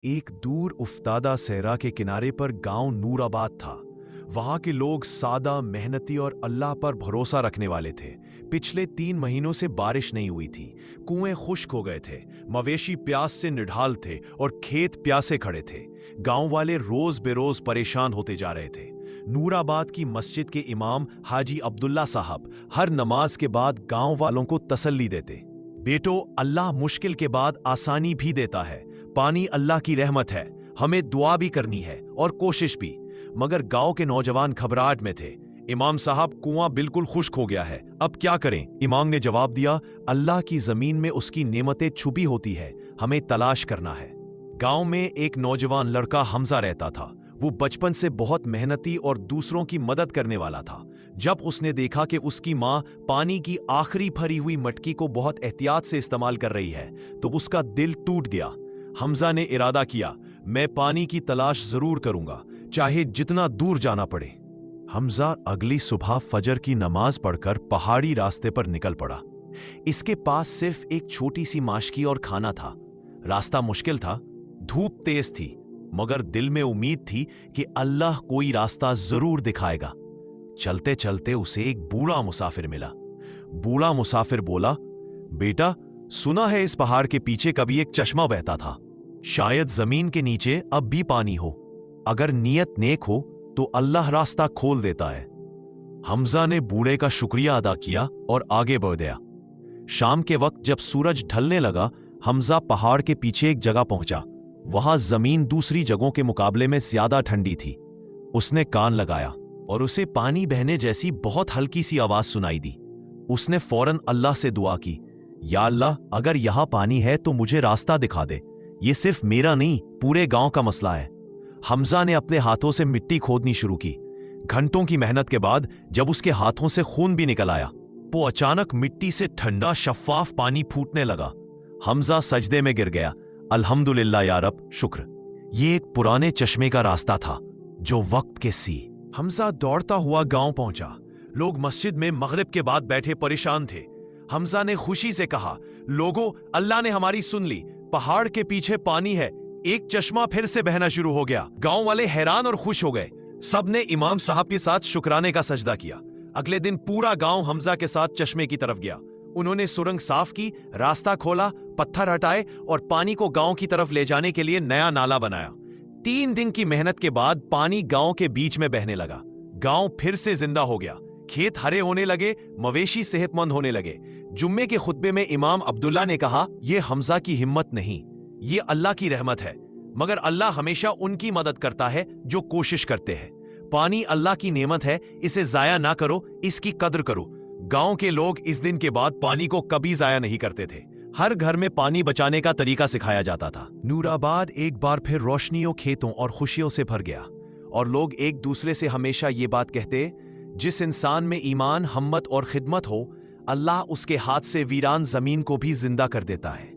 एक दूर उफ्तादा सहरा के किनारे पर गांव नूराबाद था। वहां के लोग सादा, मेहनती और अल्लाह पर भरोसा रखने वाले थे। पिछले 3 महीनों से बारिश नहीं हुई थी। कुएं खुश्क हो गए थे, मवेशी प्यास से निढाल थे और खेत प्यासे खड़े थे। गांव वाले रोज बेरोज परेशान होते जा रहे थे। नूराबाद की मस्जिद के इमाम हाजी अब्दुल्ला साहब हर नमाज के बाद गांव वालों को तसल्ली देते, बेटो, अल्लाह मुश्किल के बाद आसानी भी देता है। पानी अल्लाह की रहमत है, हमें दुआ भी करनी है और कोशिश भी। मगर गांव के नौजवान घबराहट में थे। इमाम साहब, कुआं बिल्कुल खुश्क हो गया है, अब क्या करें? इमाम ने जवाब दिया, अल्लाह की जमीन में उसकी नेमतें छुपी होती है, हमें तलाश करना है। गांव में एक नौजवान लड़का हमजा रहता था। वो बचपन से बहुत मेहनती और दूसरों की मदद करने वाला था। जब उसने देखा कि उसकी माँ पानी की आखिरी भरी हुई मटकी को बहुत एहतियात से इस्तेमाल कर रही है, तो उसका दिल टूट गया। हमजा ने इरादा किया, मैं पानी की तलाश जरूर करूंगा, चाहे जितना दूर जाना पड़े। हमजा अगली सुबह फजर की नमाज पढ़कर पहाड़ी रास्ते पर निकल पड़ा। इसके पास सिर्फ एक छोटी सी माशकी और खाना था। रास्ता मुश्किल था, धूप तेज थी, मगर दिल में उम्मीद थी कि अल्लाह कोई रास्ता जरूर दिखाएगा। चलते चलते उसे एक बूढ़ा मुसाफिर मिला। बूढ़ा मुसाफिर बोला, बेटा, सुना है इस पहाड़ के पीछे कभी एक चश्मा बहता था। शायद जमीन के नीचे अब भी पानी हो। अगर नियत नेक हो तो अल्लाह रास्ता खोल देता है। हमजा ने बूढ़े का शुक्रिया अदा किया और आगे बढ़ गया। शाम के वक्त जब सूरज ढलने लगा, हमजा पहाड़ के पीछे एक जगह पहुंचा। वहां जमीन दूसरी जगहों के मुकाबले में ज्यादा ठंडी थी। उसने कान लगाया और उसे पानी बहने जैसी बहुत हल्की सी आवाज सुनाई दी। उसने फौरन अल्लाह से दुआ की, या अल्लाह, अगर यहां पानी है तो मुझे रास्ता दिखा दे। ये सिर्फ मेरा नहीं, पूरे गांव का मसला है। हमजा ने अपने हाथों से मिट्टी खोदनी शुरू की। घंटों की मेहनत के बाद जब उसके हाथों से खून भी निकल आया, तो अचानक मिट्टी से ठंडा शफाफ पानी फूटने लगा। हमजा सजदे में गिर गया। अल्हम्दुलिल्लाह या रब, शुक्र। ये एक पुराने चश्मे का रास्ता था जो वक्त के सी। हमजा दौड़ता हुआ गांव पहुंचा। लोग मस्जिद में मगरिब के बाद बैठे परेशान थे। हमजा ने खुशी से कहा, लोगों, अल्लाह ने हमारी सुन ली। पहाड़ के पीछे पानी है। एक चश्मा फिर से बहना शुरू हो गया। गांव वाले हैरान और खुश हो गए। सबने इमाम साहब के साथ शुक्राने का सजदा किया। अगले दिन पूरा गांव हमजा के साथ चश्मे की तरफ गया। उन्होंने सुरंग साफ की, रास्ता खोला, पत्थर हटाए और पानी को गांव की तरफ ले जाने के लिए नया नाला बनाया। 3 दिन की मेहनत के बाद पानी गांव के बीच में बहने लगा। गांव फिर से जिंदा हो गया। खेत हरे होने लगे, मवेशी सेहतमंद होने लगे। जुम्मे के खुतबे में इमाम अब्दुल्ला ने कहा, यह हमजा की हिम्मत नहीं, ये अल्लाह की रहमत है। मगर अल्लाह हमेशा उनकी मदद करता है जो कोशिश करते हैं। पानी अल्लाह की नेमत है, इसे जाया ना करो, इसकी कद्र करो। गांव के लोग इस दिन के बाद पानी को कभी जाया नहीं करते थे। हर घर में पानी बचाने का तरीका सिखाया जाता था। नूराबाद एक बार फिर रोशनियों, खेतों और खुशियों से भर गया और लोग एक दूसरे से हमेशा ये बात कहते, जिस इंसान में ईमान, हिम्मत और खिदमत हो, अल्लाह उसके हाथ से वीरान जमीन को भी जिंदा कर देता है।